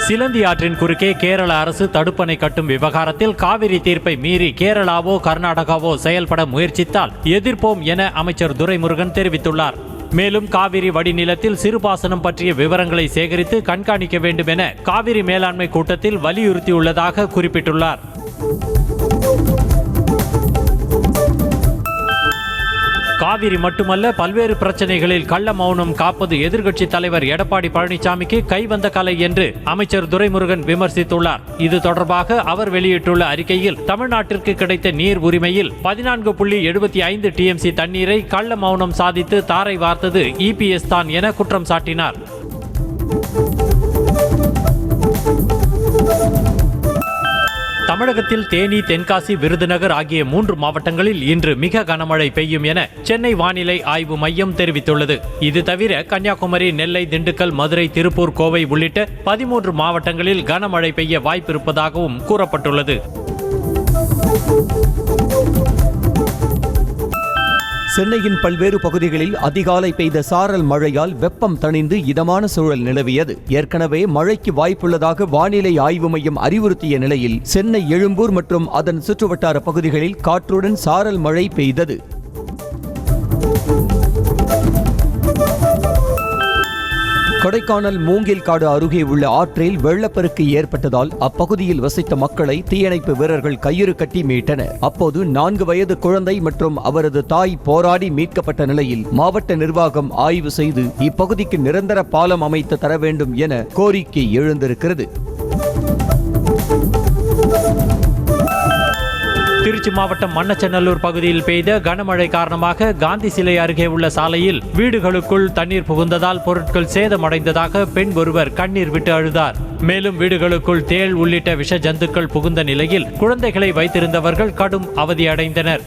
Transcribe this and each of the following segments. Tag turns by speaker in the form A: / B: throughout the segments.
A: சிலந்தி ஆற்றின் குறுக்கே கேரள அரசு தடுப்பணை கட்டும் விவகாரத்தில் காவிரி தீர்ப்பை மீறி கேரளாவோ கர்நாடகாவோ செயல்பட முயற்சித்தால் எதிர்ப்போம் என அமைச்சர் துரைமுருகன் தெரிவித்துள்ளார். மேலும் காவிரி வடிநிலத்தில் சிறுபாசனம் பற்றிய விவரங்களை சேகரித்து கண்காணிக்க வேண்டும் என காவிரி மேலாண்மை கூட்டத்தில் வலியுறுத்தியுள்ளதாக குறிப்பிட்டுள்ளார். காவிரி மட்டுமல்ல, பல்வேறு பிரச்சனைகளில் கள்ள மௌனம் காப்பது எதிர்க்கட்சி தலைவர் எடப்பாடி பழனிசாமிக்கு கைவந்த கலை என்று அமைச்சர் துரைமுருகன் விமர்சித்துள்ளார். இது தொடர்பாக அவர் வெளியிட்டுள்ள அறிக்கையில் தமிழ்நாட்டிற்கு கிடைத்த நீர் உரிமையில் 14.75 TMC தண்ணீரை கள்ள மௌனம் சாதித்து தாரை வார்த்தது EPS தான் என குற்றம் சாட்டினார். தமிழகத்தில் தேனி, தென்காசி, விருதுநகர் ஆகிய 3 மாவட்டங்களில் இன்று மிக கனமழை பெய்யும் என சென்னை வானிலை ஆய்வு மையம் தெரிவித்துள்ளது. இது தவிர கன்னியாகுமரி, நெல்லை, திண்டுக்கல், மதுரை, திருப்பூர், கோவை உள்ளிட்ட 13 மாவட்டங்களில் கனமழை பெய்ய வாய்ப்பிருப்பதாகவும் கூறப்பட்டுள்ளது.
B: சென்னையின் பல்வேறு பகுதிகளில் அதிகாலை பெய்த சாரல் மழையால் வெப்பம் தணிந்து இதமான சூழல் நிலவியது. ஏற்கனவே மழைக்கு வாய்ப்புள்ளதாக வானிலை ஆய்வு மையம் அறிவுறுத்திய நிலையில் சென்னை, எழும்பூர் மற்றும் அதன் சுற்றுவட்டார பகுதிகளில் காற்றுடன் சாரல் மழை பெய்தது. கொடைக்கானல் மூங்கில்காடு அருகே உள்ள ஆற்றில் வெள்ளப்பெருக்கு ஏற்பட்டதால் அப்பகுதியில் வசித்த மக்களை தீயணைப்பு வீரர்கள் கயிறு கட்டி மீட்டனர். அப்போது 4 வயது குழந்தை மற்றும் அவரது தாய் போராடி மீட்கப்பட்ட நிலையில் மாவட்ட நிர்வாகம் ஆய்வு செய்து இப்பகுதிக்கு நிரந்தர பாலம் அமைத்து தர வேண்டும் என கோரிக்கை எழுந்திருக்கிறது.
A: திருச்சி மாவட்டம் மண்ணச்சநல்லூர் பகுதியில் பெய்த கனமழை காரணமாக காந்தி சிலை அருகே உள்ள சாலையில் வீடுகளுக்குள் தண்ணீர் புகுந்ததால் பொருட்கள் சேதமடைந்ததாக பெண் ஒருவர் கண்ணீர் விட்டு அழுதார். மேலும் வீடுகளுக்குள் தேள் உள்ளிட்ட விஷ ஜந்துக்கள் புகுந்த நிலையில் குழந்தைகளை வைத்திருந்தவர்கள் கடும் அவதியடைந்தனர்.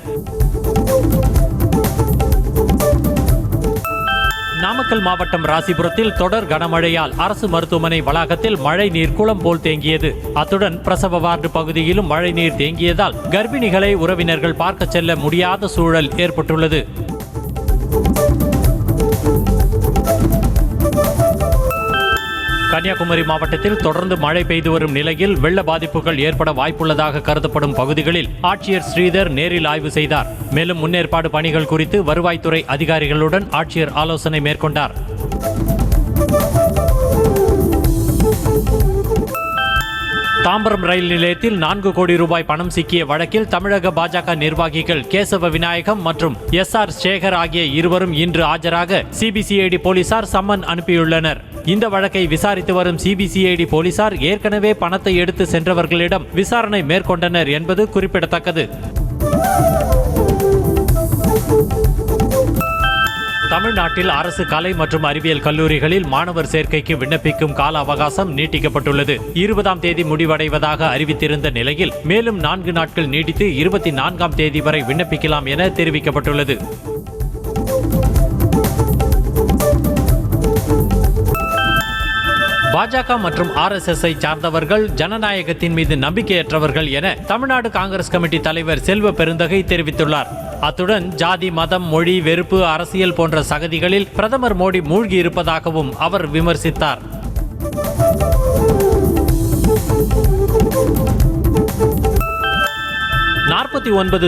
A: நாமக்கல் மாவட்டம் ராசிபுரத்தில் தொடர் கனமழையால் அரசு மருத்துவமனை வளாகத்தில் மழை நீர் குளம் போல் தேங்கியது. அத்துடன் பிரசவ வார்டு பகுதியிலும் மழை நீர் தேங்கியதால் கர்ப்பிணிகளை உறவினர்கள் பார்க்க செல்ல முடியாத சூழல் ஏற்பட்டுள்ளது. கன்னியாகுமரி மாவட்டத்தில் தொடர்ந்து மழை பெய்து வரும் நிலையில் வெள்ள பாதிப்புகள் ஏற்பட வாய்ப்புள்ளதாக கருதப்படும் பகுதிகளில் ஆட்சியர் ஸ்ரீதர் நேரில் ஆய்வு செய்தார். மேலும் முன்னேற்பாடு பணிகள் குறித்து வருவாய்த்துறை அதிகாரிகளுடன் ஆட்சியர் ஆலோசனை மேற்கொண்டார். தாம்பரம் ரயில் நிலையத்தில் 4 கோடி ரூபாய் பணம் சிக்கிய வழக்கில் தமிழக பாஜக நிர்வாகிகள் கேசவ விநாயகம் மற்றும் SR சேகர் ஆகிய இருவரும் இன்று ஆஜராக CBCID போலீசார் சம்மன் அனுப்பியுள்ளனர். இந்த வழக்கை விசாரித்து வரும் CBCID போலீசார் ஏற்கனவே பணத்தை எடுத்து சென்றவர்களிடம் விசாரணை மேற்கொண்டனர் என்பது குறிப்பிடத்தக்கது. தமிழ்நாட்டில் அரசு கலை மற்றும் அறிவியல் கல்லூரிகளில் மாணவர் சேர்க்கைக்கு விண்ணப்பிக்கும் கால அவகாசம் நீட்டிக்கப்பட்டுள்ளது. 20ஆம் தேதி முடிவடைவதாக அறிவித்திருந்த நிலையில் மேலும் 4 நாட்கள் நீடித்து 24ஆம் தேதி வரை விண்ணப்பிக்கலாம் என தெரிவிக்கப்பட்டுள்ளது. பாஜக மற்றும் RSS-ஐ சார்ந்தவர்கள் ஜனநாயகத்தின் மீது நம்பிக்கையற்றவர்கள் என தமிழ்நாடு காங்கிரஸ் கமிட்டி தலைவர் செல்வ பெருந்தகை தெரிவித்துள்ளார். அத்துடன் ஜாதி, மதம், மொழி, வெறுப்பு, அரசியல் போன்ற சகதிகளில் பிரதமர் மோடி மூழ்கி இருப்பதாகவும் அவர் விமர்சித்தார்.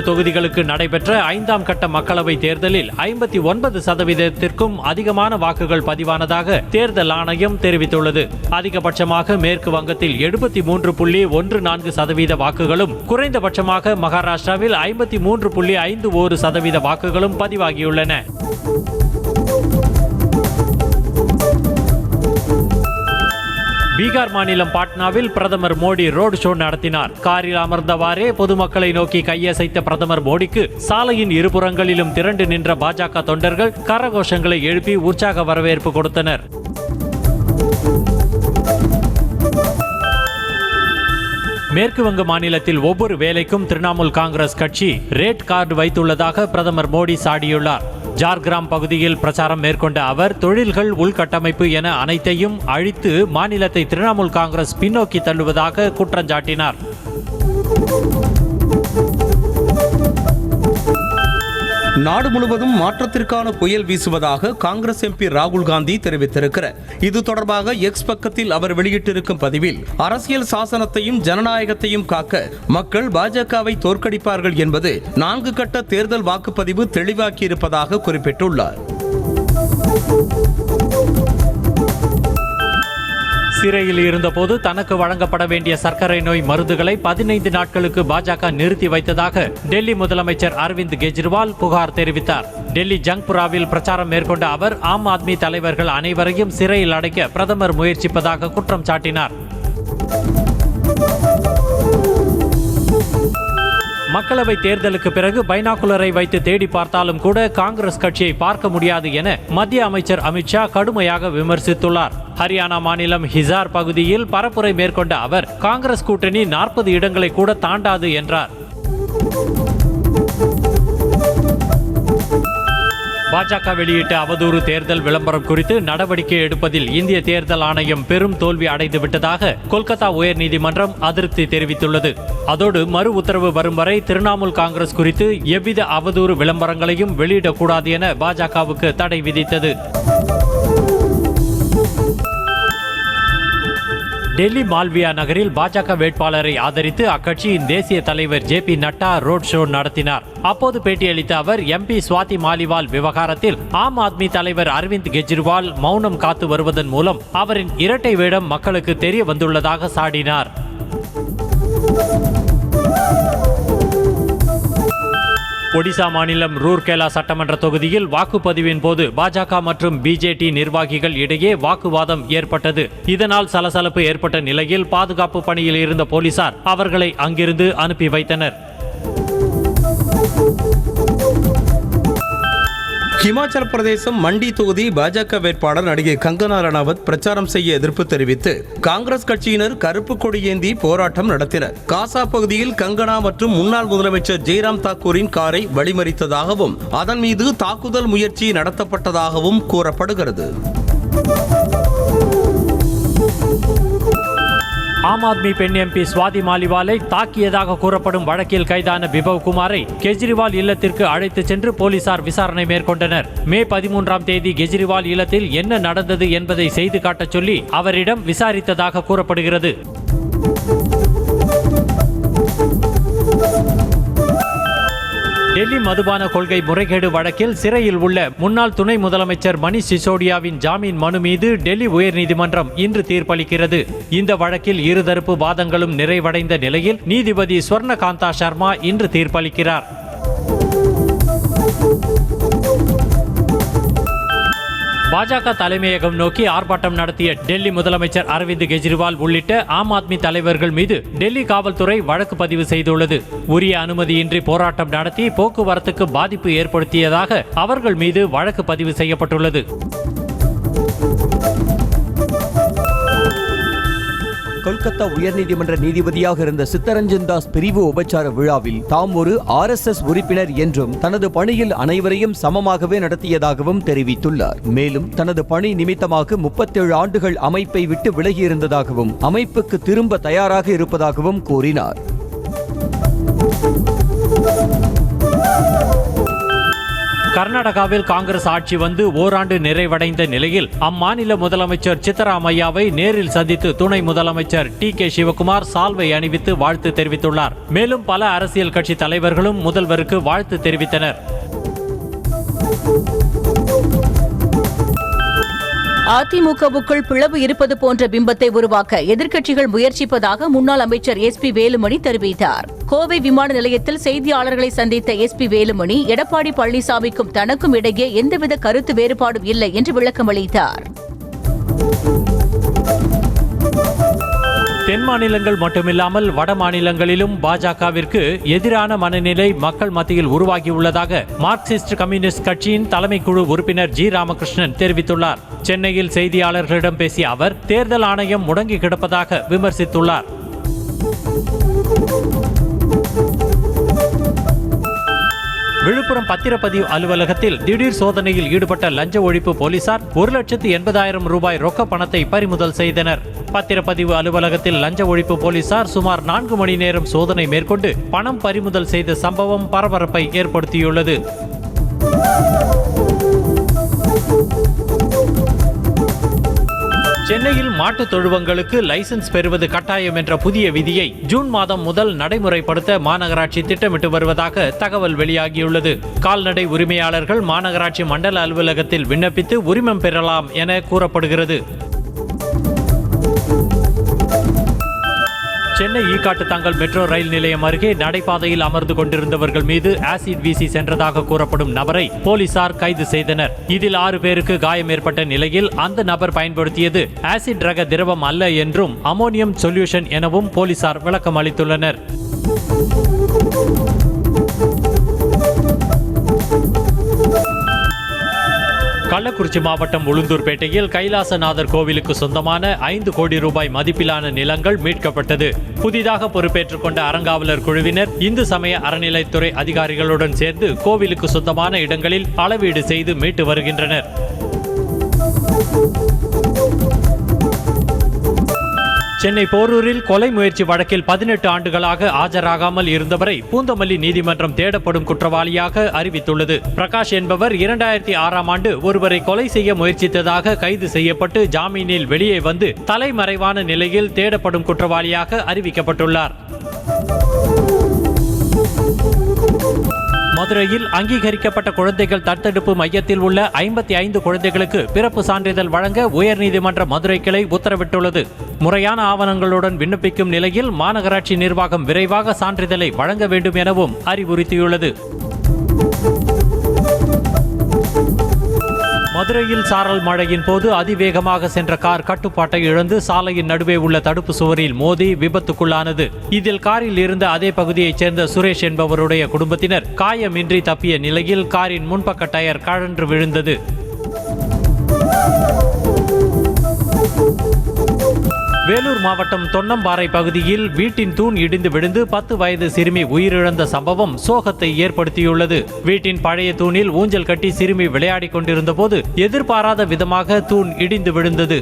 A: தொகுதிகளுக்கு நடைபெற்ற 5ஆம் கட்ட மக்களவை தேர்தலில் 59% அதிகமான வாக்குகள் பதிவானதாக தேர்தல் ஆணையம் தெரிவித்துள்ளது. அதிகபட்சமாக மேற்கு வங்கத்தில் 73.14% வாக்குகளும், குறைந்தபட்சமாக மகாராஷ்டிராவில் 53.51% வாக்குகளும் பதிவாகியுள்ளன. பீகார் மாநிலம் பாட்னாவில் பிரதமர் மோடி ரோடு ஷோ நடத்தினார். காரில் அமர்ந்தவாறே பொதுமக்களை நோக்கி கையசைத்த பிரதமர் மோடிக்கு சாலையின் இருபுறங்களிலும் திரண்டு நின்ற பாஜக தொண்டர்கள் கரகோஷங்களை எழுப்பி உற்சாக வரவேற்பு கொடுத்தனர். மேற்கு வங்க மாநிலத்தில் ஒவ்வொரு வேலைக்கும் திரிணாமுல் காங்கிரஸ் கட்சி ரேட் கார்டு வைத்துள்ளதாக பிரதமர் மோடி சாடியுள்ளார். ஜார்கிராம் பகுதியில் பிரச்சாரம் மேற்கொண்ட அவர் தொழில்கள், உள்கட்டமைப்பு என அனைத்தையும் அழித்து மாநிலத்தை திரிணாமுல் காங்கிரஸ் பின்னோக்கி தள்ளுவதாக குற்றஞ்சாட்டினார்.
C: நாடு முழுவதும் மாற்றத்திற்கான புயல் வீசுவதாக காங்கிரஸ் எம்பி ராகுல் காந்தி தெரிவித்திருக்கிறார். இது தொடர்பாக எக்ஸ் பக்கத்தில் அவர் வெளியிட்டிருக்கும் பதிவில், அரசியல் சாசனத்தையும் ஜனநாயகத்தையும் காக்க மக்கள் பாஜகவை தோற்கடிப்பார்கள் என்பது 4 கட்ட தேர்தல் வாக்குப்பதிவு தெளிவாக்கியிருப்பதாக குறிப்பிட்டுள்ளார்.
A: சிறையில் இருந்தபோது தனக்கு வழங்கப்பட வேண்டிய சர்க்கரை நோய் மருந்துகளை 15 நாட்களுக்கு பாஜக நிறுத்தி வைத்ததாக டெல்லி முதலமைச்சர் அரவிந்த் கெஜ்ரிவால் புகார் தெரிவித்தார். டெல்லி ஜங்புராவில் பிரச்சாரம் மேற்கொண்ட அவர் ஆம் ஆத்மி தலைவர்கள் அனைவரையும் சிறையில் அடைக்க பிரதமர் முயற்சிப்பதாக குற்றம் சாட்டினார். மக்களவை தேர்தலுக்கு பிறகு பைனாகுலரை வைத்து தேடி பார்த்தாலும் கூட காங்கிரஸ் கட்சியை பார்க்க முடியாது என மத்திய அமைச்சர் அமித்ஷா கடுமையாக விமர்சித்துள்ளார். ஹரியானா மாநிலம் ஹிசார் பகுதியில் பரப்புரை மேற்கொண்ட அவர் காங்கிரஸ் கூட்டணி 40 இடங்களை கூட தாண்டாது என்றார். பாஜக வெளியிட்ட அவதூறு தேர்தல் விளம்பரம் குறித்து நடவடிக்கை எடுப்பதில் இந்திய தேர்தல் ஆணையம் பெரும் தோல்வி அடைந்துவிட்டதாக கொல்கத்தா உயர்நீதிமன்றம் அதிருப்தி தெரிவித்துள்ளது. அதோடு மறு உத்தரவு வரும் வரை திரிணாமுல் காங்கிரஸ் குறித்து எவ்வித அவதூறு விளம்பரங்களையும் வெளியிடக்கூடாது என பாஜகவுக்கு தடை விதித்தது. டெல்லி மால்வியா நகரில் பாஜக வேட்பாளரை ஆதரித்து அக்கட்சியின் தேசிய தலைவர் JP நட்டா ரோட் ஷோ நடத்தினார். அப்போது பேட்டியளித்த அவர் MP சுவாதி மாலிவால் விவகாரத்தில் ஆம் ஆத்மி தலைவர் அரவிந்த் கெஜ்ரிவால் மௌனம் காத்து வருவதன் மூலம் அவரின் இரட்டை வேடம் மக்களுக்கு தெரிய வந்துள்ளதாக சாடினார். ஒடிசா மாநிலம் ரூர்கேலா சட்டமன்ற தொகுதியில் வாக்குப்பதிவின் போது பாஜக மற்றும் BJT நிர்வாகிகள் இடையே வாக்குவாதம் ஏற்பட்டது. இதனால் சலசலப்பு ஏற்பட்ட நிலையில் பாதுகாப்பு பணியில் இருந்த போலீசார் அவர்களை அங்கிருந்து அனுப்பி வைத்தனர்.
C: ஹிமாச்சல பிரதேசம் மண்டி தொகுதி பாஜக வேட்பாளர் நடிகை கங்கனா ரனாவத் பிரச்சாரம் செய்ய எதிர்ப்பு தெரிவித்து காங்கிரஸ் கட்சியினர் கருப்பு கொடி ஏந்தி போராட்டம் நடத்தினர். காசா பகுதியில் கங்கனா மற்றும் முன்னாள் முதலமைச்சர் ஜெய்ராம் தாக்கூரின் காரை வழிமறித்ததாகவும் அதன் மீது தாக்குதல் முயற்சி நடத்தப்பட்டதாகவும் கூறப்படுகிறது.
A: ஆம் ஆத்மி பெண் MP சுவாதி மாலிவாலை தாக்கியதாக கூறப்படும் வழக்கில் கைதான பிபவ் குமாரை கெஜ்ரிவால் இல்லத்திற்கு அழைத்து சென்று போலீசார் விசாரணை மேற்கொண்டனர். மே 13ஆம் தேதி கெஜ்ரிவால் இல்லத்தில் என்ன நடந்தது என்பதை செய்து காட்டச் சொல்லி அவரிடம் விசாரித்ததாக கூறப்படுகிறது. டெல்லி மதுபான கொள்கை முறைகேடு வழக்கில் சிறையில் உள்ள முன்னாள் துணை முதலமைச்சர் மணிஷ் சிசோடியாவின் ஜாமீன் மனு மீது டெல்லி உயர்நீதிமன்றம் இன்று தீர்ப்பளிக்கிறது. இந்த வழக்கில் இருதரப்பு வாதங்களும் நிறைவடைந்த நிலையில் நீதிபதி ஸ்வர்ணகாந்தா சர்மா இன்று தீர்ப்பளிக்கிறார். பாஜக தலைமையகம் நோக்கி ஆர்ப்பாட்டம் நடத்திய டெல்லி முதலமைச்சர் அரவிந்த் கெஜ்ரிவால் உள்ளிட்ட ஆம் ஆத்மி தலைவர்கள் மீது டெல்லி காவல்துறை வழக்கு பதிவு செய்துள்ளது. உரிய அனுமதியின்றி போராட்டம் நடத்தி போக்குவரத்துக்கு பாதிப்பு ஏற்படுத்தியதாக அவர்கள் மீது வழக்கு பதிவு செய்யப்பட்டுள்ளது.
B: கொல்கத்தா உயர்நீதிமன்ற நீதிபதியாக இருந்த சித்தரஞ்சன் தாஸ் பிரிவு உபச்சார விழாவில் தாம் ஒரு RSS உறுப்பினர் என்றும் தனது பணியில் அனைவரையும் சமமாகவே நடத்தியதாகவும் தெரிவித்துள்ளார். மேலும் தனது பணி நிமித்தமாக 37 ஆண்டுகள் அமைப்பை விட்டு விலகியிருந்ததாகவும் அமைப்புக்கு திரும்ப தயாராக இருப்பதாகவும் கூறினார்.
A: கர்நாடகாவில் காங்கிரஸ் ஆட்சி வந்து ஓராண்டு நிறைவடைந்த நிலையில் அம்மாநில முதலமைச்சர் சித்தராமையாவை நேரில் சந்தித்து துணை முதலமைச்சர் TK சிவகுமார் சால்வை அணிவித்து வாழ்த்து தெரிவித்துள்ளார். மேலும் பல அரசியல் கட்சி தலைவர்களும் முதல்வருக்கு வாழ்த்து தெரிவித்தனர்.
D: அதிமுகவுக்குள் பிளவு இருப்பது போன்ற பிம்பத்தை உருவாக்க எதிர்க்கட்சிகள் முயற்சிப்பதாக முன்னாள் அமைச்சர் SP வேலுமணி தெரிவித்தார். கோவை விமான நிலையத்தில் செய்தியாளர்களை சந்தித்த SP வேலுமணி எடப்பாடி பழனிசாமிக்கும் தனக்கும் இடையே எந்தவித கருத்து வேறுபாடும் இல்லை என்று விளக்கமளித்தார்.
A: தென் மாநிலங்கள் மட்டுமில்லாமல் வட மாநிலங்களிலும் பாஜகவிற்கு எதிரான மனநிலை மக்கள் மத்தியில் உருவாகியுள்ளதாக மார்க்சிஸ்ட் கம்யூனிஸ்ட் கட்சியின் தலைமை குழு உறுப்பினர் G. ராமகிருஷ்ணன் தெரிவித்துள்ளார். சென்னையில் செய்தியாளர்களிடம் பேசிய அவர் தேர்தல் ஆணையம் முடங்கி கிடப்பதாக விமர்சித்துள்ளார். விழுப்புரம் பத்திரப்பதிவு அலுவலகத்தில் திடீர் சோதனையில் ஈடுபட்ட லஞ்ச ஒழிப்பு போலீசார் 1,80,000 ரூபாய் ரொக்க பணத்தை பறிமுதல் செய்தனர். பத்திரப்பதிவு அலுவலகத்தில் லஞ்ச ஒழிப்பு போலீசார் சுமார் 4 மணி நேரம் சோதனை மேற்கொண்டு பணம் பறிமுதல் செய்த சம்பவம் பரபரப்பை ஏற்படுத்தியுள்ளது. சென்னையில் மாட்டுத் தொழுவங்களுக்கு லைசென்ஸ் பெறுவது கட்டாயம் என்ற புதிய விதியை ஜூன் மாதம் முதல் நடைமுறைப்படுத்த மாநகராட்சி திட்டமிட்டு வருவதாக தகவல் வெளியாகியுள்ளது. கால்நடை உரிமையாளர்கள் மாநகராட்சி மண்டல அலுவலகத்தில் விண்ணப்பித்து உரிமம் பெறலாம் என கூறப்படுகிறது. சென்னை ஈக்காட்டுத்தாங்கல் மெட்ரோ ரயில் நிலையம் அருகே நடைபாதையில் அமர்ந்து கொண்டிருந்தவர்கள் மீது ஆசிட் வீசி சென்றதாக கூறப்படும் நபரை போலீசார் கைது செய்தனர். இதில் 6 பேருக்கு காயம் ஏற்பட்ட நிலையில் அந்த நபர் பயன்படுத்தியது ஆசிட் ரக திரவம் அல்ல என்றும் அமோனியம் சொல்யூஷன் எனவும் போலீசார் விளக்கம் அளித்துள்ளனர். கள்ளக்குறிச்சி மாவட்டம் உளுந்தூர்பேட்டையில் கைலாசநாதர் கோவிலுக்கு சொந்தமான 5 கோடி ரூபாய் மதிப்பிலான நிலங்கள் மீட்கப்பட்டது. புதிதாக பொறுப்பேற்றுக் கொண்ட அறங்காவலர் குழுவினர் இந்து சமய அறநிலைத்துறை அதிகாரிகளுடன் சேர்ந்து கோவிலுக்கு சொந்தமான இடங்களில் அளவீடு செய்து மீட்டு வருகின்றனர். சென்னை போரூரில் கொலை முயற்சி வழக்கில் 18 ஆண்டுகளாக ஆஜராகாமல் இருந்தவரை பூந்தமல்லி நீதிமன்றம் தேடப்படும் குற்றவாளியாக அறிவித்துள்ளது. பிரகாஷ் என்பவர் 2006ஆம் ஆண்டு ஒருவரை கொலை செய்ய முயற்சித்ததாக கைது செய்யப்பட்டு ஜாமீனில் வெளியே வந்து தலைமறைவான நிலையில் தேடப்படும் குற்றவாளியாக அறிவிக்கப்பட்டுள்ளார். மதுரையில் அங்கீகரிக்கப்பட்ட குழந்தைகள் தத்தெடுப்பு மையத்தில் உள்ள 55 குழந்தைகளுக்கு பிறப்பு சான்றிதழ் வழங்க உயர்நீதிமன்ற மதுரை கிளை உத்தரவிட்டுள்ளது. முறையான ஆவணங்களுடன் விண்ணப்பிக்கும் நிலையில் மாநகராட்சி நிர்வாகம் விரைவாக சான்றிதழை வழங்க வேண்டும் எனவும் அறிவுறுத்தியுள்ளது. மதுரையில் சாரல் மழையின் போது அதிவேகமாக சென்ற கார் கட்டுப்பாட்டை இழந்து சாலையின் நடுவே உள்ள தடுப்பு சுவரில் மோதி விபத்துக்குள்ளானது. இதில் காரில் இருந்த அதே பகுதியைச் சேர்ந்த சுரேஷ் என்பவருடைய குடும்பத்தினர் காயமின்றி தப்பிய நிலையில் காரின் முன்பக்க டயர் கழன்று விழுந்தது. வேலூர் மாவட்டம் தொன்னம்பாறை பகுதியில் வீட்டின் தூண் இடிந்து விழுந்து 10 வயது சிறுமி உயிரிழந்த சம்பவம் சோகத்தை ஏற்படுத்தியுள்ளது. வீட்டின் பழைய தூணில் ஊஞ்சல் கட்டி சிறுமி விளையாடிக் கொண்டிருந்த போது எதிர்பாராத விதமாக தூண் இடிந்து விழுந்தது.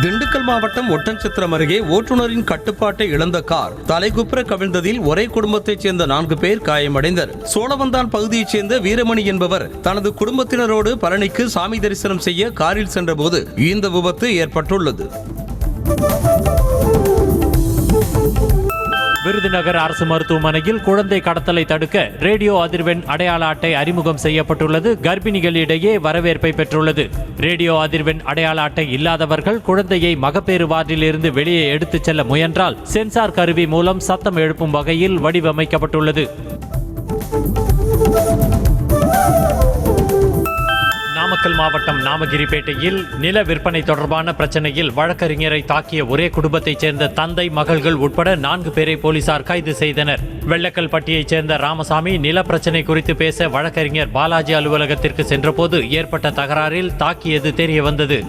C: திண்டுக்கல் மாவட்டம் ஒட்டன்சத்திரம் அருகே ஓட்டுநரின் கட்டுப்பாட்டை இழந்த கார் தலைகுப்புற கவிழ்ந்ததில் ஒரே குடும்பத்தைச் சேர்ந்த 4 பேர் காயமடைந்தனர். சோழவந்தான் பகுதியைச் சேர்ந்த வீரமணி என்பவர் தனது குடும்பத்தினரோடு பழனிக்கு சாமி தரிசனம் செய்ய காரில் சென்றபோது இந்த விபத்து ஏற்பட்டுள்ளது.
A: விருதுநகர் அரசு மருத்துவமனையில் குழந்தை கடத்தலை தடுக்க ரேடியோ அதிர்வெண் அடையாள அட்டை அறிமுகம் செய்யப்பட்டுள்ளது. கர்ப்பிணிகளிடையே வரவேற்பை பெற்றுள்ளது. ரேடியோ அதிர்வெண் அடையாள அட்டை இல்லாதவர்கள் குழந்தையை மகப்பேறு வார்டில் இருந்து வெளியே எடுத்துச் செல்ல முயன்றால் சென்சார் கருவி மூலம் சத்தம் எழுப்பும் வகையில் வடிவமைக்கப்பட்டுள்ளது. நாமக்கல் மாவட்டம் நாமகிரிப்பேட்டையில் நில விற்பனை தொடர்பான பிரச்சனையில் வழக்கறிஞரை தாக்கிய ஒரே குடும்பத்தைச் சேர்ந்த தந்தை மகள்கள் உட்பட 4 பேரை போலீசார் கைது செய்தனர். வெள்ளக்கல்பட்டியைச் சேர்ந்த ராமசாமி நில பிரச்சனை குறித்து பேச வழக்கறிஞர் பாலாஜி அலுவலகத்திற்கு சென்றபோது ஏற்பட்ட தகராறில் தாக்கியது தெரியவந்தது.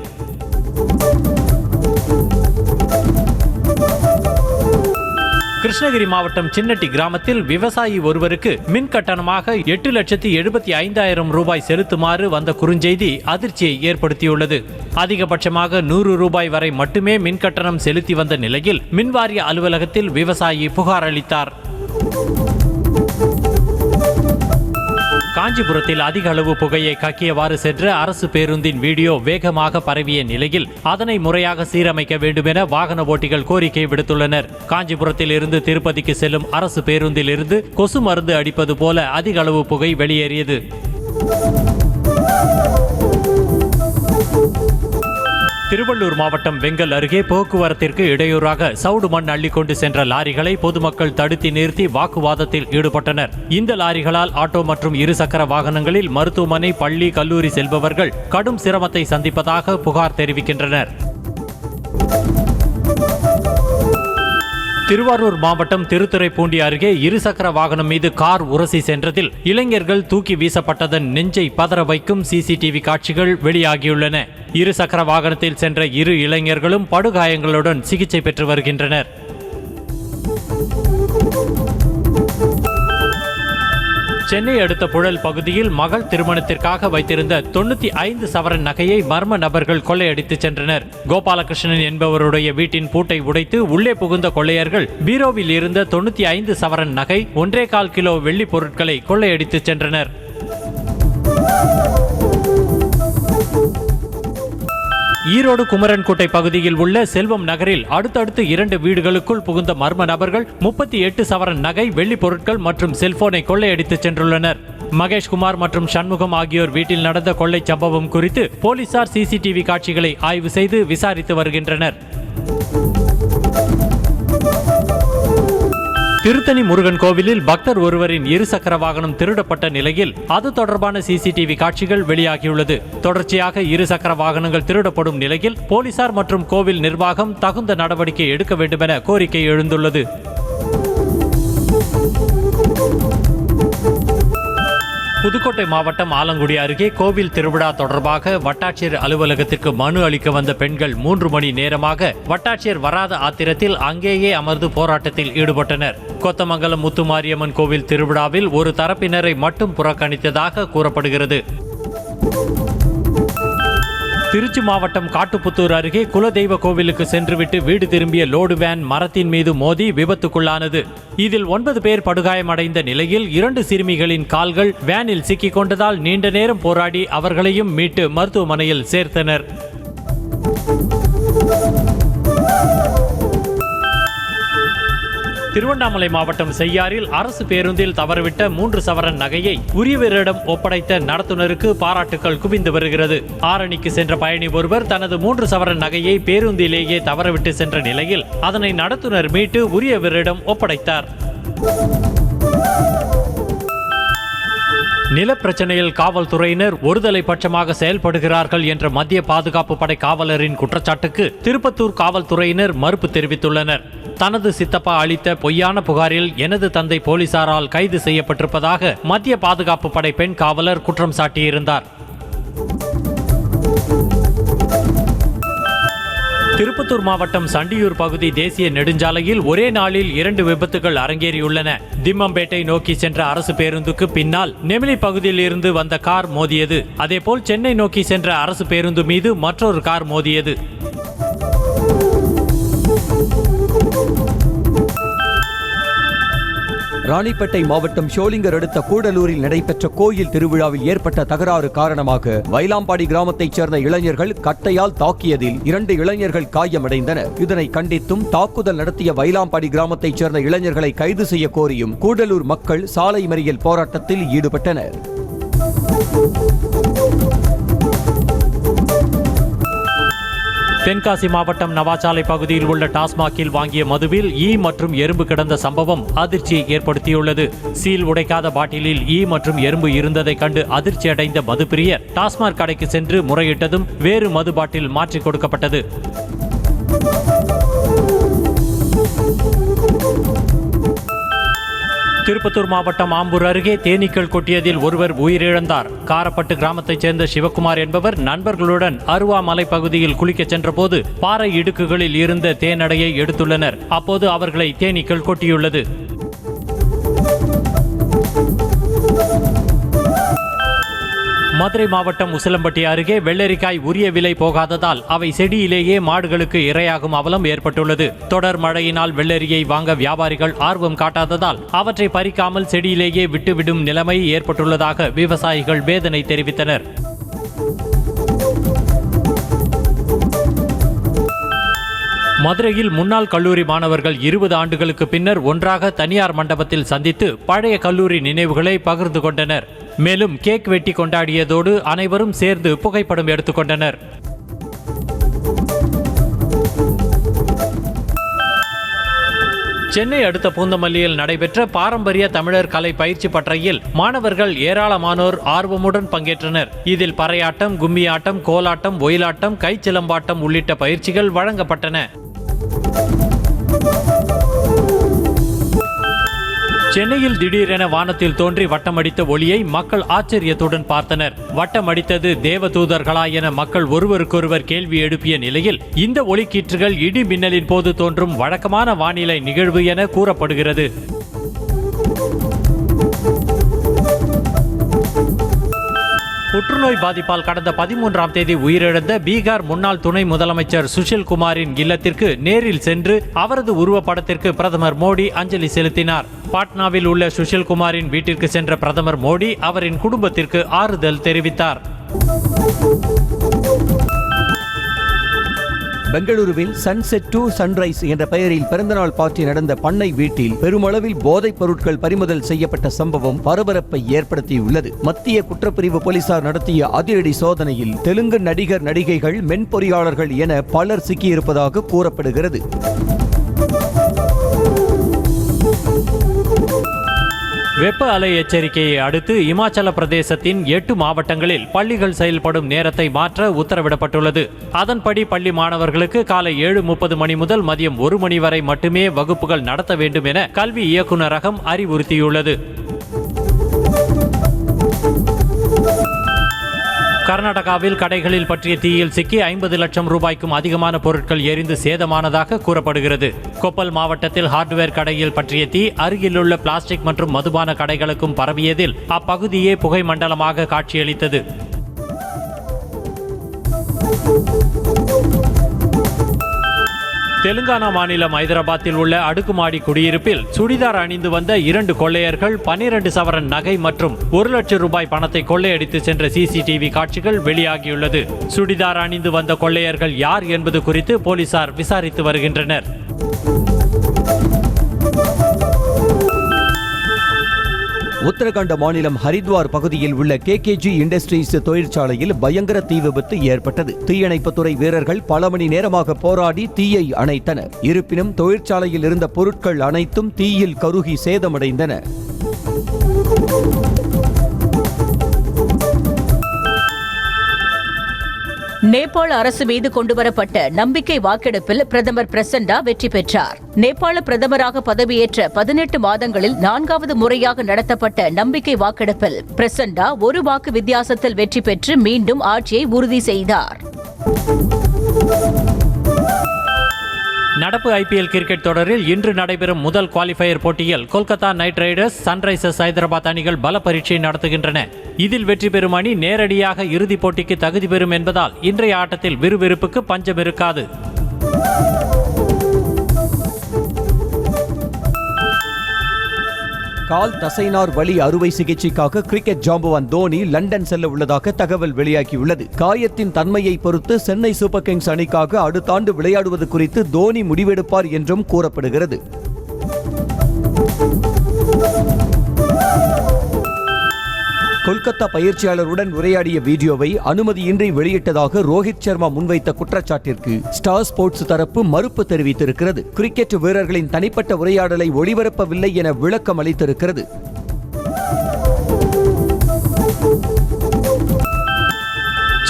A: கிருஷ்ணகிரி மாவட்டம் சின்னட்டி கிராமத்தில் விவசாயி ஒருவருக்கு மின் கட்டணமாக 8,75,000 ரூபாய் செலுத்துமாறு வந்த குறுஞ்செய்தி அதிர்ச்சியை ஏற்படுத்தியுள்ளது. அதிகபட்சமாக 100 ரூபாய் வரை மட்டுமே மின் கட்டணம் செலுத்தி வந்த நிலையில் மின்வாரிய அலுவலகத்தில் விவசாயி புகார் அளித்தார். காஞ்சிபுரத்தில் அதிக அளவு புகையை கக்கியவாறு சென்ற அரசு பேருந்தின் வீடியோ வேகமாக பரவிய நிலையில் அதனை முறையாக சீரமைக்க வேண்டும் என வாகன ஓட்டிகள் கோரிக்கை விடுத்துள்ளனர். காஞ்சிபுரத்தில் இருந்து திருப்பதிக்கு செல்லும் அரசு பேருந்தில் இருந்து கொசு மருந்து அடிப்பது போல அதிக அளவு புகை வெளியேறியது. திருவள்ளூர் மாவட்டம் வெங்கல் அருகே போக்குவரத்திற்கு இடையூறாக சவுடு மண் அள்ளிக்கொண்டு சென்ற லாரிகளை பொதுமக்கள் தடுத்து நிறுத்தி வாக்குவாதத்தில் ஈடுபட்டனர். இந்த லாரிகளால் ஆட்டோ மற்றும் இருசக்கர வாகனங்களில் மருத்துவமனை, பள்ளி, கல்லூரி செல்பவர்கள் கடும் சிரமத்தை சந்திப்பதாக புகார் தெரிவிக்கின்றனர். திருவாரூர் மாவட்டம் திருத்துறைப்பூண்டி அருகே இருசக்கர வாகனம் மீது கார் உரசி சென்றதில் இளைஞர்கள் தூக்கி வீசப்பட்டதன் நெஞ்சை பதற வைக்கும் சிசிடிவி காட்சிகள் வெளியாகியுள்ளன. இருசக்கர வாகனத்தில் சென்ற 2 இளைஞர்களும் படுகாயங்களுடன் சிகிச்சை பெற்று வருகின்றனர். சென்னை அடுத்த புழல் பகுதியில் மகள் திருமணத்திற்காக வைத்திருந்த 95 சவரன் நகையை மர்ம நபர்கள் கொள்ளையடித்து சென்றனர். கோபாலகிருஷ்ணன் என்பவருடைய வீட்டின் பூட்டை உடைத்து உள்ளே புகுந்த கொள்ளையர்கள் பீரோவில் இருந்த 95 சவரன் நகை 1.25 கிலோ வெள்ளி பொருட்களை கொள்ளையடித்து சென்றனர். ஈரோடு குமரன்கோட்டை பகுதியில் உள்ள செல்வம் நகரில் அடுத்தடுத்து 2 வீடுகளுக்குள் புகுந்த மர்ம நபர்கள் 38 சவரன் நகை, வெள்ளி பொருட்கள் மற்றும் செல்போனை கொள்ளையடித்து சென்றுள்ளனர். மகேஷ்குமார் மற்றும் சண்முகம் ஆகியோர் வீட்டில் நடந்த கொள்ளை சம்பவம் குறித்து போலீசார் சிசிடிவி காட்சிகளை ஆய்வு செய்து விசாரித்து வருகின்றனர். திருத்தணி முருகன் கோவிலில் பக்தர் ஒருவரின் இருசக்கர வாகனம் திருடப்பட்ட நிலையில் அது தொடர்பான சிசிடிவி காட்சிகள் வெளியாகியுள்ளது. தொடர்ச்சியாக இருசக்கர வாகனங்கள் திருடப்படும் நிலையில் போலீசார் மற்றும் கோவில் நிர்வாகம் தகுந்த நடவடிக்கை எடுக்க வேண்டுமென கோரிக்கை எழுந்துள்ளது. புதுக்கோட்டை மாவட்டம் ஆலங்குடி அருகே கோவில் திருவிழா தொடர்பாக வட்டாட்சியர் அலுவலகத்திற்கு மனு அளிக்க வந்த பெண்கள் 3 மணி நேரமாக வட்டாட்சியர் வராத ஆத்திரத்தில் அங்கேயே அமர்ந்து போராட்டத்தில் ஈடுபட்டனர். கொத்தமங்கலம் முத்துமாரியம்மன் கோவில் திருவிழாவில் ஒரு தரப்பினரை மட்டும் புறக்கணித்ததாக கூறப்படுகிறது. திருச்சி மாவட்டம் காட்டுப்புத்தூர் அருகே குலதெய்வ கோவிலுக்கு சென்றுவிட்டு வீடு திரும்பிய லோடு வேன் மரத்தின் மீது மோதி விபத்துக்குள்ளானது. இதில் 9 பேர் படுகாயமடைந்த நிலையில் 2 சிறுமிகளின் கால்கள் வேனில் சிக்கிக் கொண்டதால் நீண்ட நேரம் போராடி அவர்களையும் மீட்டு மருத்துவமனையில் சேர்த்தனர். திருவண்ணாமலை மாவட்டம் செய்யாறில் அரசு பேருந்தில் தவறவிட்ட 3 சவரன் நகையை உரியவரிடம் ஒப்படைத்த நடத்துனருக்கு பாராட்டுக்கள் குவிந்து வருகிறது. ஆரணிக்கு சென்ற பயணி ஒருவர் தனது 3 சவரன் நகையை பேருந்திலேயே தவறவிட்டு சென்ற நிலையில் அதனை நடத்துனர் மீட்டு உரியவரிடம் ஒப்படைத்தார். நிலப்பிரச்சனையில் காவல்துறையினர் ஒருதலை பட்சமாக செயல்படுகிறார்கள் என்ற மத்திய பாதுகாப்பு படை காவலரின் குற்றச்சாட்டுக்கு திருப்பத்தூர் காவல்துறையினர் மறுப்பு தெரிவித்துள்ளனர். தனது சித்தப்பா அளித்த பொய்யான புகாரில் எனது தந்தை போலீசாரால் கைது செய்யப்பட்டிருப்பதாக மத்திய பாதுகாப்பு படை பெண் காவலர் குற்றம் சாட்டியிருந்தார். திருப்பத்தூர் மாவட்டம் சண்டியூர் பகுதி தேசிய நெடுஞ்சாலையில் ஒரே நாளில் 2 விபத்துகள் அரங்கேறியுள்ளன. திம்மம்பேட்டை நோக்கி சென்ற அரசு பேருந்துக்கு பின்னால் நெமிலி பகுதியில் இருந்து வந்த கார் மோதியது. அதேபோல் சென்னை நோக்கி சென்ற அரசு பேருந்து மீது மற்றொரு கார் மோதியது.
B: ராணிப்பேட்டை மாவட்டம் ஷோலிங்கர் அடுத்த கூடலூரில் நடைபெற்ற கோயில் திருவிழாவில் ஏற்பட்ட தகராறு காரணமாக வைலாம்பாடி கிராமத்தைச் சேர்ந்த இளைஞர்கள் கட்டையால் தாக்கியதில் 2 இளைஞர்கள் காயமடைந்தனர். இதனை கண்டித்தும் தாக்குதல் நடத்திய வைலாம்பாடி கிராமத்தைச் சேர்ந்த இளைஞர்களை கைது செய்ய கோரியும் கூடலூர் மக்கள் சாலை மறியல் போராட்டத்தில் ஈடுபட்டனர்.
A: தென்காசி மாவட்டம் நவாச்சாலை பகுதியில் உள்ள டாஸ்மாகில் வாங்கிய மதுவில் ஈ மற்றும் எறும்பு கிடந்த சம்பவம் அதிர்ச்சியை ஏற்படுத்தியுள்ளது. சீல் உடைக்காத பாட்டிலில் ஈ மற்றும் எறும்பு இருந்ததை கண்டு அதிர்ச்சி அடைந்த மதுப்பிரியர் டாஸ்மாக் கடைக்கு சென்று முறையிட்டதும் வேறு மது பாட்டில் மாற்றிக் கொடுக்கப்பட்டது. திருப்பத்தூர் மாவட்டம் ஆம்பூர் அருகே தேனீக்கள் கொட்டியதில் ஒருவர் உயிரிழந்தார். காரப்பட்டு கிராமத்தைச் சேர்ந்த சிவக்குமார் என்பவர் நண்பர்களுடன் அருவா மலை பகுதியில் குளிக்கச் சென்றபோது பாறை இடுக்குகளில் இருந்த தேனடையை எடுத்துள்ளனர். அப்போது அவர்களை தேனீக்கள் கொட்டியுள்ளது. மதுரை மாவட்டம் உசிலம்பட்டி அருகே வெள்ளரிக்காய் உரிய விலை போகாததால் அவை செடியிலேயே மாடுகளுக்கு இரையாகும் அவலம் ஏற்பட்டுள்ளது. தொடர் மழையினால் வெள்ளரியை வாங்க வியாபாரிகள் ஆர்வம் காட்டாததால் அவற்றை பறிக்காமல் செடியிலேயே விட்டுவிடும் நிலைமை ஏற்பட்டுள்ளதாக விவசாயிகள் வேதனை தெரிவித்தனர். மதுரையில் முன்னாள் கல்லூரி மாணவர்கள் 20 ஆண்டுகளுக்கு பின்னர் ஒன்றாக தனியார் மண்டபத்தில் சந்தித்து பழைய கல்லூரி நினைவுகளை பகிர்ந்து கொண்டனர். மேலும் கேக் வெட்டி கொண்டாடியதோடு அனைவரும் சேர்ந்து புகைப்படம் எடுத்துக்கொண்டனர். சென்னை அடுத்த பூந்தமல்லியில் நடைபெற்ற பாரம்பரிய தமிழர் கலை பயிற்சி பட்டறையில் மாணவர்கள் ஏராளமானோர் ஆர்வமுடன் பங்கேற்றனர். இதில் பறையாட்டம், கும்மியாட்டம், கோலாட்டம், ஒயிலாட்டம், கைச்சிலம்பாட்டம் உள்ளிட்ட பயிற்சிகள் வழங்கப்பட்டன. சென்னையில் திடீரென வானத்தில் தோன்றி வட்டமடித்த ஒளியை மக்கள் ஆச்சரியத்துடன் பார்த்தனர். வட்டமடித்தது தேவதூதர்களா என மக்கள் ஒருவருக்கொருவர் கேள்வி எழுப்பிய நிலையில் இந்த ஒளிக்கீற்றுகள் இடி மின்னலின் போது தோன்றும் வழக்கமான வானிலை நிகழ்வு என கூறப்படுகிறது. புற்றுநோய் பாதிப்பால் கடந்த 13ஆம் தேதி உயிரிழந்த பீகார் முன்னாள் துணை முதலமைச்சர் சுஷில் குமாரின் இல்லத்திற்கு நேரில் சென்று அவரது உருவப்படத்திற்கு பிரதமர் மோடி அஞ்சலி செலுத்தினார். பாட்னாவில் உள்ள சுஷில் குமாரின் வீட்டிற்கு சென்ற பிரதமர் மோடி அவரின் குடும்பத்திற்கு ஆறுதல் தெரிவித்தார்.
B: பெங்களூருவில் சன்செட் டு சன்ரைஸ் என்ற பெயரில் பிறந்தநாள் பார்ட்டி நடந்த பண்ணை வீட்டில் பெருமளவில் போதைப் பொருட்கள் பறிமுதல் செய்யப்பட்ட சம்பவம் பரபரப்பை ஏற்படுத்தியுள்ளது. மத்திய குற்றப்பிரிவு போலீசார் நடத்திய அதிரடி சோதனையில் தெலுங்கு நடிகர், நடிகைகள், மென்பொறியாளர்கள் என பலர் சிக்கியிருப்பதாக கூறப்படுகிறது.
A: வெப்ப அலை எச்சரிக்கையை அடுத்து இமாச்சல பிரதேசத்தின் 8 மாவட்டங்களில் பள்ளிகள் செயல்படும் நேரத்தை மாற்ற உத்தரவிடப்பட்டுள்ளது. அதன்படி பள்ளி மாணவர்களுக்கு காலை 7:30 மணி முதல் மதியம் 1 மணி வரை மட்டுமே வகுப்புகள் நடத்த வேண்டும் என கல்வி இயக்குநரகம் அறிவுறுத்தியுள்ளது. கர்நாடகாவில் கடைகளில் பற்றிய தீயில் சிக்கி 50 லட்சம் ரூபாய்க்கும் அதிகமான பொருட்கள் எரிந்து சேதமானதாக கூறப்படுகிறது. கொப்பல் மாவட்டத்தில் ஹார்ட்வேர் கடையில் பற்றிய தீ அருகிலுள்ள பிளாஸ்டிக் மற்றும் மதுபான கடைகளுக்கும் பரவியதில் அப்பகுதியே புகை மண்டலமாக காட்சியளித்தது. தெலுங்கானா மாநிலம் ஐதராபாத்தில் உள்ள அடுக்குமாடி குடியிருப்பில் சுடிதார் அணிந்து வந்த 2 கொள்ளையர்கள் 12 சவரன் நகை மற்றும் 1 லட்சம் ரூபாய் பணத்தை கொள்ளையடித்து சென்ற சிசிடிவி காட்சிகள் வெளியாகியுள்ளது. சுடிதார் அணிந்து வந்த கொள்ளையர்கள் யார் என்பது குறித்து போலீசார் விசாரித்து வருகின்றனர்.
B: உத்தரகாண்ட் மாநிலம் ஹரித்வார் பகுதியில் உள்ள கேகேஜி இண்டஸ்ட்ரீஸ் தொழிற்சாலையில் பயங்கர தீ விபத்து ஏற்பட்டது. தீயணைப்புத்துறை வீரர்கள் பல மணி நேரமாக போராடி தீயை அணைத்தனர். இருப்பினும் தொழிற்சாலையில் இருந்த பொருட்கள் அனைத்தும் தீயில் கருகி சேதமடைந்தன.
D: நேபாள அரசு மீது கொண்டுவரப்பட்ட நம்பிக்கை வாக்கெடுப்பில் பிரதமர் பிரசண்டா வெற்றி பெற்றார். நேபாள பிரதமராக பதவியேற்ற 18 மாதங்களில் 4வது முறையாக நடத்தப்பட்ட நம்பிக்கை வாக்கெடுப்பில் பிரசண்டா 1 வாக்கு வித்தியாசத்தில் வெற்றி பெற்று மீண்டும் ஆட்சியை உறுதி செய்தார்.
A: நடப்பு ஐபிஎல் கிரிக்கெட் தொடரில் இன்று நடைபெறும் முதல் குவாலிஃபயர் போட்டியில் Kolkata night Riders, Sunrisers Hyderabad அணிகள் பல பரீட்சை நடத்துகின்றன. இதில் வெற்றி பெறும் அணி நேரடியாக இறுதிப் போட்டிக்கு தகுதி பெறும் என்பதால் இன்றைய ஆட்டத்தில் விறுவிறுப்புக்கு பஞ்சம் இருக்காது.
B: கால் தசைநார் வலி அறுவை சிகிச்சைக்காக கிரிக்கெட் ஜாம்பவான் தோனி லண்டன் செல்ல உள்ளதாக தகவல் வெளியாகியுள்ளது. காயத்தின் தன்மையை பொறுத்து சென்னை சூப்பர் கிங்ஸ் அணிக்காக அடுத்த ஆண்டு விளையாடுவது குறித்து தோனி முடிவெடுப்பார் என்றும் கூறப்படுகிறது. கொல்கத்தா பயிற்சியாளருடன் உரையாடிய வீடியோவை அனுமதியின்றி வெளியிட்டதாக ரோஹித் சர்மா முன்வைத்த குற்றச்சாட்டிற்கு ஸ்டார் ஸ்போர்ட்ஸ் தரப்பு மறுப்பு தெரிவித்திருக்கிறது. கிரிக்கெட் வீரர்களின் தனிப்பட்ட உரையாடலை ஒளிபரப்பவில்லை என விளக்கம் அளித்திருக்கிறது.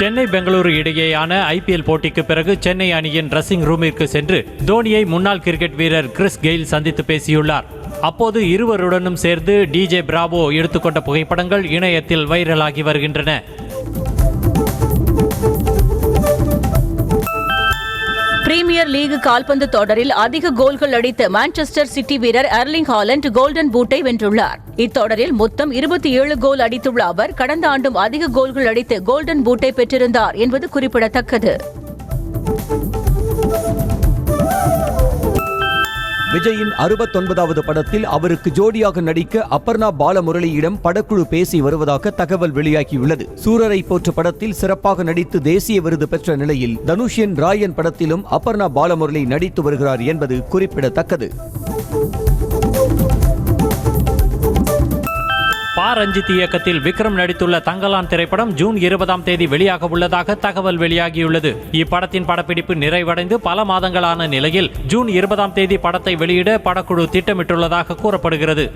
A: சென்னை பெங்களூரு இடையேயான ஐபிஎல் போட்டிக்கு பிறகு சென்னை அணியின் ட்ரெஸ்ஸிங் ரூமிற்கு சென்று தோனியை முன்னாள் கிரிக்கெட் வீரர் கிறிஸ் கெயில் சந்தித்து பேசியுள்ளார். அப்போது இருவருடனும் சேர்ந்து டிஜே பிராவோ எடுத்துக்கொண்ட புகைப்படங்கள் இணையத்தில் வைரலாகி வருகின்றன.
D: பிரீமியர் லீக் கால்பந்து தொடரில் அதிக கோல்கள் அடித்த மான்செஸ்டர் சிட்டி வீரர் எர்லிங் ஹாலண்ட் கோல்டன் பூட்டை வென்றுள்ளார். இத்தொடரில் மொத்தம் 27 கோல் அடித்துள்ள அவர் கடந்த ஆண்டும் அதிக கோல்கள் அடித்து கோல்டன் பூட்டை பெற்றிருந்தார் என்பது குறிப்பிடத்தக்கது.
B: விஜயின் 69வது படத்தில் அவருக்கு ஜோடியாக நடிக்க அபர்ணா பாலமுரளியிடம் படக்குழு பேசி வருவதாக தகவல் வெளியாகியுள்ளது. சூரரை போற்று படத்தில் சிறப்பாக நடித்து தேசிய விருது பெற்ற நிலையில் தனுஷின் ராயன் படத்திலும் அபர்ணா பாலமுரளி நடித்து வருகிறார் என்பது குறிப்பிடத்தக்கது.
A: ரஞ்சித் இயக்கத்தில் விக்ரம் நடித்துள்ள தங்கலான் திரைப்படம் ஜூன் 20ஆம் தேதி வெளியாக உள்ளதாக தகவல் வெளியாகியுள்ளது. இப்படத்தின் படப்பிடிப்பு நிறைவடைந்து பல மாதங்களான நிலையில் ஜூன் 20ஆம் தேதி படத்தை வெளியிட படக்குழு திட்டமிட்டுள்ளதாக கூறப்படுகிறது.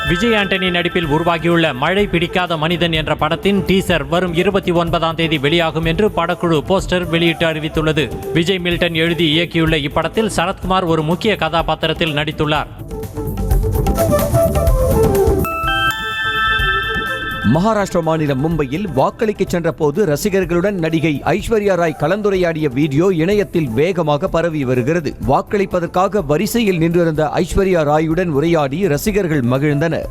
A: விஜய் ஆண்டனி நடிப்பில் உருவாகியுள்ள மழை பிடிக்காத மனிதன் என்ற படத்தின் டீசர் வரும் 29ஆம் தேதி வெளியாகும் என்று படக்குழு போஸ்டர் வெளியிட்டு அறிவித்துள்ளது. விஜய் மில்டன் எழுதி இயக்கியுள்ள இப்படத்தில் சரத்குமார் ஒரு முக்கிய கதாபாத்திரத்தில் நடித்துள்ளார்.
B: மகாராஷ்டிரா மாநிலம் மும்பையில் வாக்களிக்க சென்ற போது ரசிகர்களுடன் நடிகை ஐஸ்வர்யா ராய் கலந்துரையாடிய வீடியோ இணையத்தில் வேகமாக பரவி வருகிறது. வாக்களிப்பதற்காக வரிசையில் நின்றிருந்த ஐஸ்வர்யா ராயுடன் உரையாடி ரசிகர்கள் மகிழ்ந்தனர்.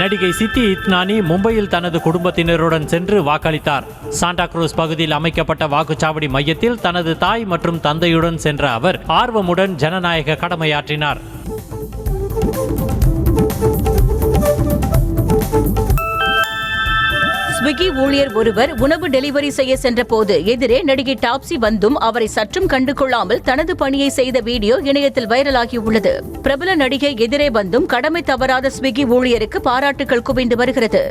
A: நடிகை சித்தி இத்னானி மும்பையில் தனது குடும்பத்தினருடன் சென்று வாக்களித்தார். சாண்டா குரூஸ் பகுதியில் அமைக்கப்பட்ட வாக்குச்சாவடி மையத்தில் தனது தாய் மற்றும் தந்தையுடன் சென்ற அவர் ஆர்வமுடன் ஜனநாயக கடமையாற்றினார்.
D: ஸ்விக்கி ஊழியர் ஒருவர் உணவு டெலிவரி செய்ய சென்றபோது எதிரே நடிகை டாப்சி வந்தும் அவரை சற்றும் கண்டுகொள்ளாமல் தனது பணியை செய்த வீடியோ இணையத்தில் வைரலாகியுள்ளது. பிரபல நடிகை எதிரே வந்தும் கடமை தவறாத ஸ்விக்கி ஊழியருக்கு பாராட்டுகள் குவிந்து வருகிறது.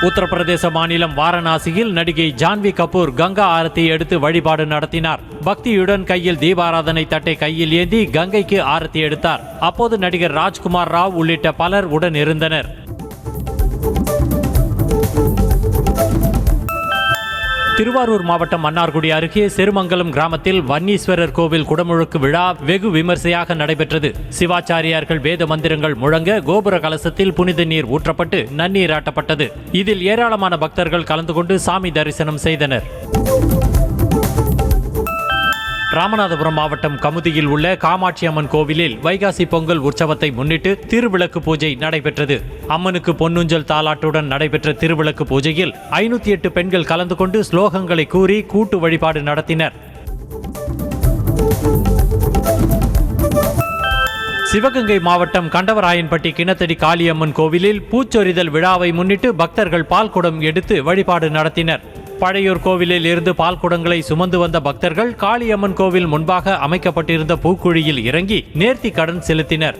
A: உத்தரப்பிரதேச மாநிலம் வாரணாசியில் நடிகை ஜான்வி கபூர் கங்கா ஆரத்தி எடுத்து வழிபாடு நடத்தினார். பக்தியுடன் கையில் தீபாராதனை தட்டை கையில் ஏந்தி கங்கைக்கு ஆரத்தி எடுத்தார். அப்போது நடிகர் ராஜ்குமார் ராவ் உள்ளிட்ட பலர் உடன் இருந்தனர். திருவாரூர் மாவட்டம் மன்னார்குடி அருகே செருமங்கலம் கிராமத்தில் வன்னீஸ்வரர் கோவில் குடமுழுக்கு விழா வெகு விமர்சையாக நடைபெற்றது. சிவாச்சாரியார்கள் வேத மந்திரங்கள் முழங்க கோபுர கலசத்தில் புனித நீர் ஊற்றப்பட்டு நன்னீராட்டப்பட்டது. இதில் ஏராளமான பக்தர்கள் கலந்து கொண்டு சாமி தரிசனம் செய்தனர். ராமநாதபுரம் மாவட்டம் கமுதியில் உள்ள காமாட்சி அம்மன் கோவிலில் வைகாசி பொங்கல் உற்சவத்தை முன்னிட்டு திருவிளக்கு பூஜை நடைபெற்றது. அம்மனுக்கு பொன்னூஞ்சல் தாலாட்டுடன் நடைபெற்ற திருவிளக்கு பூஜையில் 508 பெண்கள் கலந்து கொண்டு ஸ்லோகங்களை கூறி கூட்டு வழிபாடு நடத்தினர். சிவகங்கை மாவட்டம் கண்டவராயன்பட்டி கிணத்தடி காளியம்மன் கோவிலில் பூச்சொரிதல் விழாவை முன்னிட்டு பக்தர்கள் பால்குடம் எடுத்து வழிபாடு நடத்தினர். பழையூர் கோவிலில் இருந்து பால்குடங்களை சுமந்து வந்த பக்தர்கள் காளியம்மன் கோவில் முன்பாக அமைக்கப்பட்டிருந்த பூக்குழியில் இறங்கி நேர்த்தி கடன் செலுத்தினர்.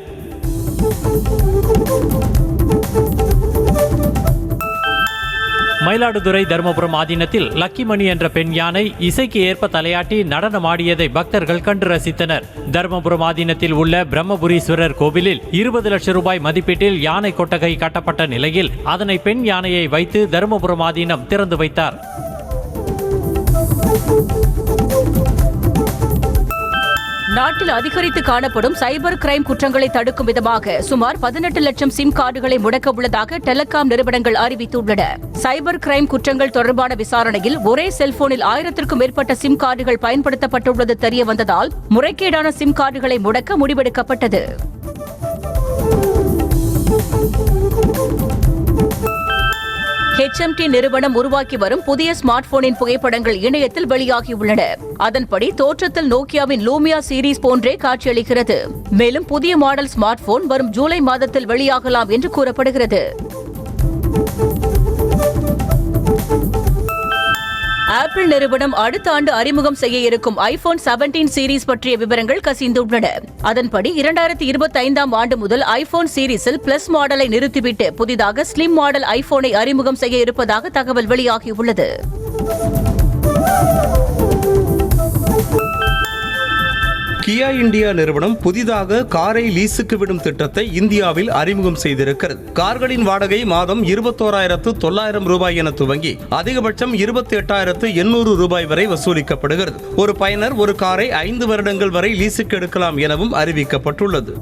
A: மயிலாடுதுறை தர்மபுரம் ஆதீனத்தில் லக்கிமணி என்ற பெண் யானை இசைக்கு ஏற்ப தலையாட்டி நடனமாடியதை பக்தர்கள் கண்டு ரசித்தனர். தர்மபுரம் ஆதீனத்தில் உள்ள பிரம்மபுரீஸ்வரர் கோவிலில் 20 லட்சம் ரூபாய் மதிப்பீட்டில் யானை கொட்டகை கட்டப்பட்ட நிலையில் அதனை பெண் யானையை வைத்து தர்மபுரம் ஆதீனம் திறந்து வைத்தார்.
D: நாட்டில் அதிகரித்து காணப்படும் சைபர் கிரைம் குற்றங்களை தடுக்கும் விதமாக சுமார் 18 லட்சம் சிம் கார்டுகளை முடக்க உள்ளதாக டெலிகாம் நிறுவனங்கள் அறிவித்துள்ளன. சைபர் கிரைம் குற்றங்கள் தொடர்பான விசாரணையில் ஒரே செல்போனில் 1000க்கும் மேற்பட்ட சிம் கார்டுகள் பயன்படுத்தப்பட்டுள்ளது தெரியவந்ததால் முறைகேடான சிம் கார்டுகளை முடக்க முடிவெடுக்கப்பட்டது. HMT நிறுவனம் உருவாக்கி வரும் புதிய ஸ்மார்ட் போனின் புகைப்படங்கள் இணையத்தில் வெளியாகியுள்ளன. அதன்படி தோற்றத்தில் நோக்கியாவின் லூமியா சீரீஸ் போன்றே காட்சியளிக்கிறது. மேலும் புதிய மாடல் ஸ்மார்ட் போன் வரும் ஜூலை மாதத்தில் வெளியாகலாம் என்று கூறப்படுகிறது. ஆப்பிள் நிறுவனம் அடுத்த ஆண்டு அறிமுகம் செய்ய இருக்கும் ஐபோன் 17 சீரீஸ் பற்றிய விவரங்கள் கசிந்துள்ளன. அதன்படி 2025ஆம் ஆண்டு முதல் ஐபோன் சீரீஸில் பிளஸ் மாடலை நிறுத்திவிட்டு புதிதாக ஸ்லிம் மாடல் ஐபோனை அறிமுகம் செய்ய இருப்பதாக தகவல் வெளியாகியுள்ளது.
C: கியா இந்தியா நிறுவனம் புதிதாக காரை லீஸுக்கு விடும் திட்டத்தை இந்தியாவில் அறிமுகம் செய்திருக்கிறது. கார்களின் வாடகை மாதம் 21,900 ரூபாய் என துவங்கி அதிகபட்சம் 28,800 ரூபாய் வரை வசூலிக்கப்படுகிறது. ஒரு பயனர் ஒரு காரை 5 வருடங்கள் வரை லீஸுக்கு எடுக்கலாம் எனவும் அறிவிக்கப்பட்டுள்ளது.